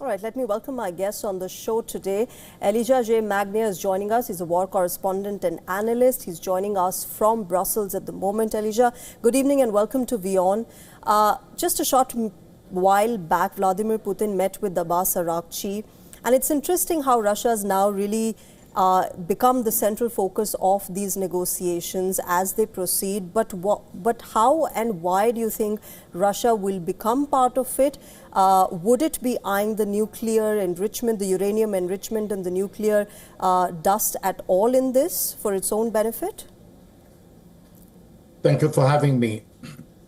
All right, let me welcome my guest on the show today. Elijah J. Magnier is joining us. He's a war correspondent and analyst. He's joining us from Brussels at the moment. Elijah, good evening and welcome to WION. Just a short while back, Vladimir Putin met with Abbas Araghchi. And it's interesting how Russia has now really become the central focus of these negotiations as they proceed. But how and why do you think Russia will become part of it? Would it be eyeing the nuclear enrichment, the uranium enrichment and the nuclear dust at all in this for its own benefit? Thank you for having me.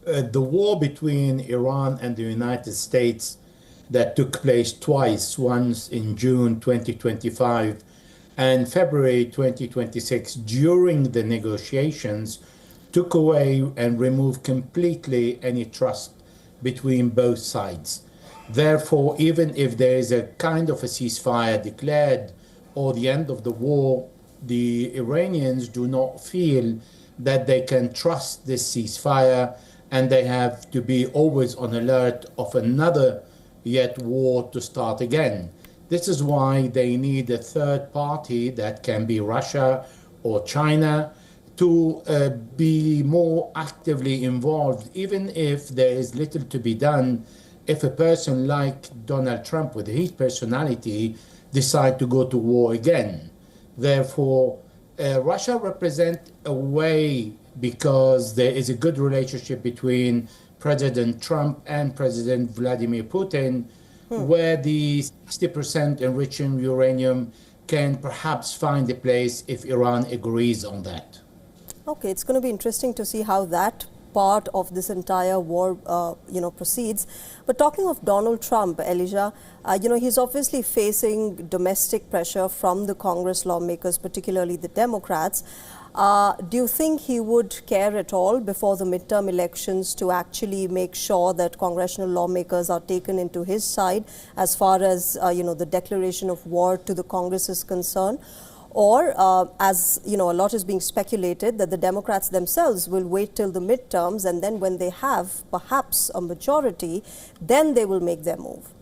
The war between Iran and the United States that took place twice, once in June 2025 and February 2026, during the negotiations, took away and removed completely any trust between both sides. Therefore, even if there is a kind of a ceasefire declared or the end of the war, the Iranians do not feel that they can trust this ceasefire, and they have to be always on alert of another yet war to start again. This is why they need a third party, that can be Russia or China, to be more actively involved, even if there is little to be done. If a person like Donald Trump, with his personality, decide to go to war again. Therefore, Russia represents a way, because there is a good relationship between President Trump and President Vladimir Putin, where the 60% enriching uranium can perhaps find a place if Iran agrees on that. Okay, it's going to be interesting to see how that part of this entire war, proceeds. But talking of Donald Trump, Elijah, he's obviously facing domestic pressure from the Congress lawmakers, particularly the Democrats. Do you think he would care at all before the midterm elections to actually make sure that congressional lawmakers are taken into his side as far as, the declaration of war to the Congress is concerned? Or, as a lot is being speculated, that the Democrats themselves will wait till the midterms, and then when they have perhaps a majority, then they will make their move?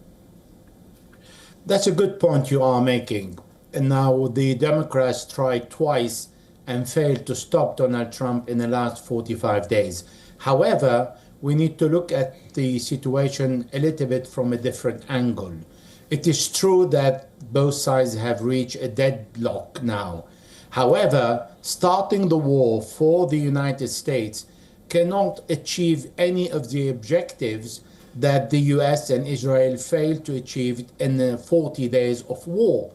That's a good point you are making. And now the Democrats tried twice and failed to stop Donald Trump in the last 45 days. However, we need to look at the situation a little bit from a different angle. It is true that both sides have reached a deadlock now. However, starting the war for the United States cannot achieve any of the objectives that the US and Israel failed to achieve in the 40 days of war.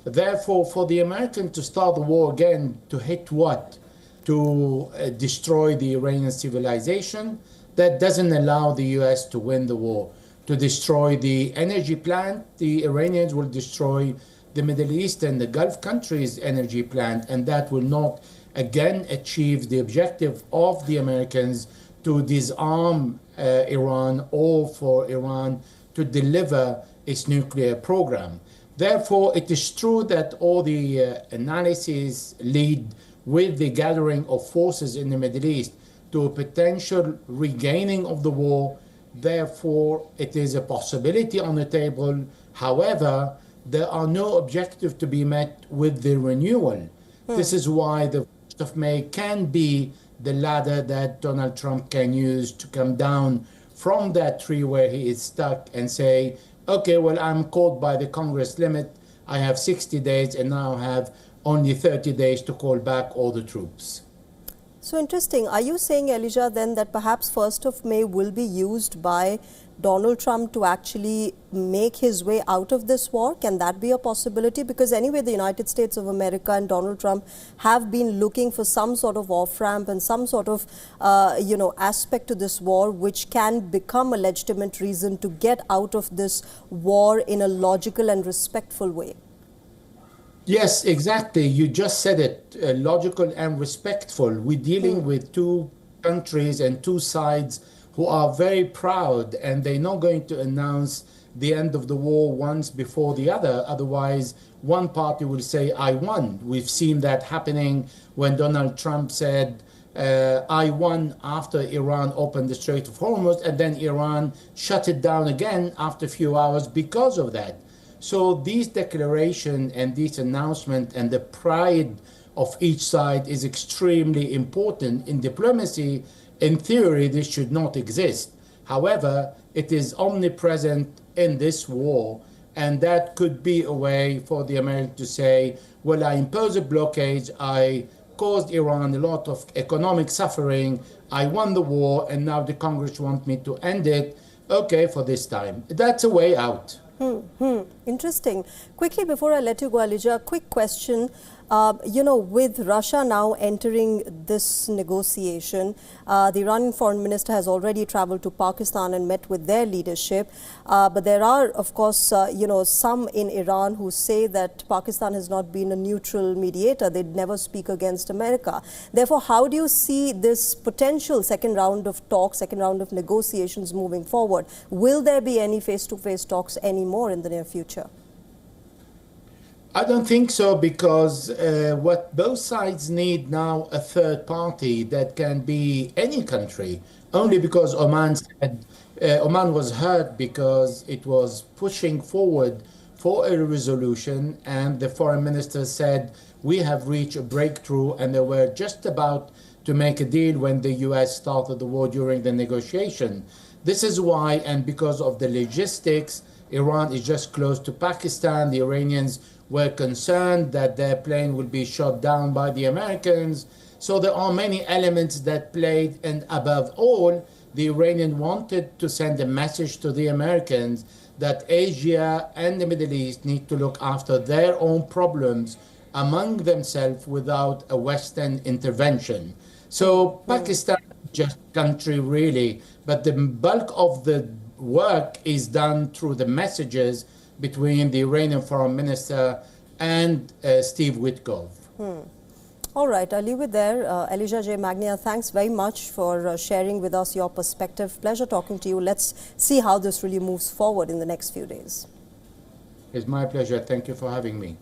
Therefore, for the Americans to start the war again, to hit what? To destroy the Iranian civilization, that doesn't allow the US to win the war. To destroy the energy plant, the Iranians will destroy the Middle East and the Gulf countries' energy plant, and that will not again achieve the objective of the Americans to disarm Iran, or for Iran to deliver its nuclear program. Therefore, it is true that all the analyses lead with the gathering of forces in the Middle East to a potential regaining of the war. Therefore, it is a possibility on the table. However, there are no objectives to be met with the renewal. This is why the 1st of May can be the ladder that Donald Trump can use to come down from that tree where he is stuck and say, okay, well, I'm caught by the Congress limit. I have 60 days and now have only 30 days to call back all the troops. So interesting. Are you saying, Elijah, then that perhaps 1st of May will be used by Donald Trump to actually make his way out of this war? Can that be a possibility? Because anyway, the United States of America and Donald Trump have been looking for some sort of off-ramp and some sort of, aspect to this war which can become a legitimate reason to get out of this war in a logical and respectful way. Yes, exactly. You just said it, logical and respectful. We're dealing with two countries and two sides who are very proud, and they're not going to announce the end of the war once before the other. Otherwise, one party will say, I won. We've seen that happening when Donald Trump said I won after Iran opened the Strait of Hormuz, and then Iran shut it down again after a few hours because of that. So these declarations and this announcement and the pride of each side is extremely important. In diplomacy, in theory, this should not exist. However, it is omnipresent in this war, and that could be a way for the Americans to say, well, I impose a blockade, I caused Iran a lot of economic suffering, I won the war, and now the Congress want me to end it. Okay, for this time. That's a way out. Interesting. Quickly, before I let you go, Elijah, a quick question. With Russia now entering this negotiation, the Iranian foreign minister has already traveled to Pakistan and met with their leadership. But there are, of course, some in Iran who say that Pakistan has not been a neutral mediator. They'd never speak against America. Therefore, how do you see this potential second round of talks, second round of negotiations moving forward? Will there be any face-to-face talks anymore in the near future? I don't think so, because what both sides need now, a third party that can be any country, only because Oman was hurt because it was pushing forward for a resolution, and the foreign minister said, we have reached a breakthrough, and they were just about to make a deal when the US started the war during the negotiation. This is why, and because of the logistics, Iran is just close to Pakistan. The Iranians were concerned that their plane would be shot down by the Americans. So there are many elements that played, and above all, the Iranians wanted to send a message to the Americans that Asia and the Middle East need to look after their own problems among themselves without a Western intervention. So Pakistan is just a country really, but the bulk of the work is done through the messages between the Iranian foreign minister and Steve Witkoff. All right, I'll leave it there. Elijah J. Magnia, thanks very much for sharing with us your perspective. Pleasure talking to you. Let's see how this really moves forward in the next few days. It's my pleasure. Thank you for having me.